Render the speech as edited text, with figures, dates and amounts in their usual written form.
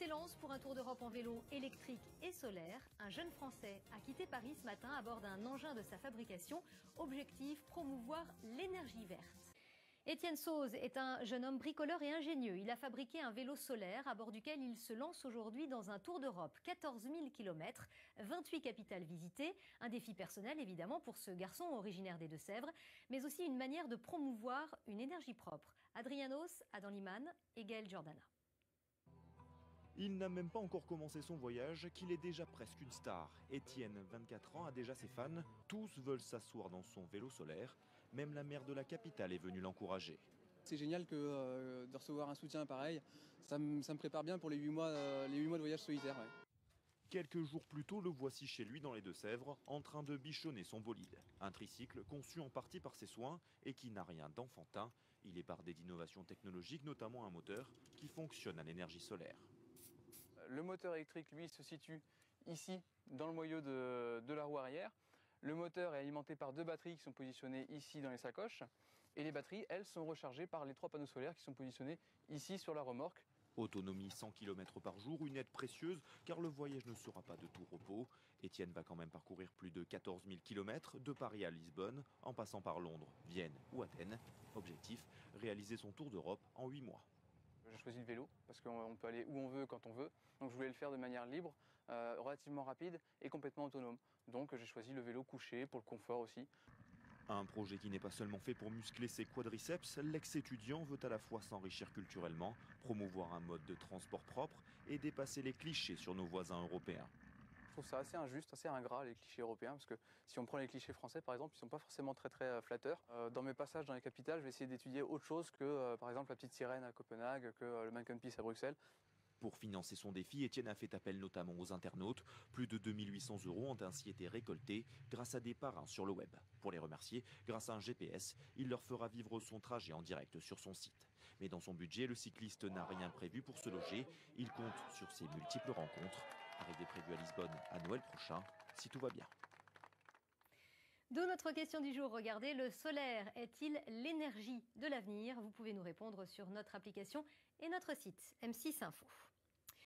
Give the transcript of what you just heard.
s'élance pour un tour d'Europe en vélo électrique et solaire. Un jeune Français a quitté Paris ce matin à bord d'un engin de sa fabrication. Objectif, promouvoir l'énergie verte. Étienne Sauze est un jeune homme bricoleur et ingénieux. Il a fabriqué un vélo solaire à bord duquel il se lance aujourd'hui dans un tour d'Europe. 14 000 km, 28 capitales visitées. Un défi personnel évidemment pour ce garçon originaire des Deux-Sèvres, mais aussi une manière de promouvoir une énergie propre. Adrianos, Adam Liman et Gaël Giordana. Il n'a même pas encore commencé son voyage qu'il est déjà presque une star. Étienne, 24 ans, a déjà ses fans. Tous veulent s'asseoir dans son vélo solaire. Même la maire de la capitale est venue l'encourager. C'est génial de recevoir un soutien pareil. Ça me prépare bien pour les 8 mois de voyage solitaire. Ouais. Quelques jours plus tôt, le voici chez lui dans les Deux-Sèvres, en train de bichonner son bolide. Un tricycle conçu en partie par ses soins et qui n'a rien d'enfantin. Il est bardé d'innovations technologiques, notamment un moteur qui fonctionne à l'énergie solaire. Le moteur électrique, lui, se situe ici, dans le moyeu de la roue arrière. Le moteur est alimenté par 2 batteries qui sont positionnées ici dans les sacoches. Et les batteries, elles, sont rechargées par les 3 panneaux solaires qui sont positionnés ici sur la remorque. Autonomie 100 km par jour, une aide précieuse car le voyage ne sera pas de tout repos. Étienne va quand même parcourir plus de 14 000 km de Paris à Lisbonne, en passant par Londres, Vienne ou Athènes. Objectif, réaliser son tour d'Europe en 8 mois. J'ai choisi le vélo parce qu'on peut aller où on veut, quand on veut. Donc je voulais le faire de manière libre, relativement rapide et complètement autonome. Donc j'ai choisi le vélo couché pour le confort aussi. Un projet qui n'est pas seulement fait pour muscler ses quadriceps, l'ex-étudiant veut à la fois s'enrichir culturellement, promouvoir un mode de transport propre et dépasser les clichés sur nos voisins européens. Je trouve ça assez injuste, assez ingrat les clichés européens, parce que si on prend les clichés français par exemple, ils ne sont pas forcément très flatteurs. Dans mes passages dans les capitales, je vais essayer d'étudier autre chose que par exemple la petite sirène à Copenhague, que le Manneken-Pis à Bruxelles. Pour financer son défi, Étienne a fait appel notamment aux internautes. Plus de 2 800 € ont ainsi été récoltés grâce à des parrains sur le web. Pour les remercier, grâce à un GPS, il leur fera vivre son trajet en direct sur son site. Mais dans son budget, le cycliste n'a rien prévu pour se loger. Il compte sur ses multiples rencontres. Arrivée prévue à Lisbonne à Noël prochain, si tout va bien. D'où notre question du jour. Regardez, le solaire est-il l'énergie de l'avenir? Vous pouvez nous répondre sur notre application et notre site M6 Info.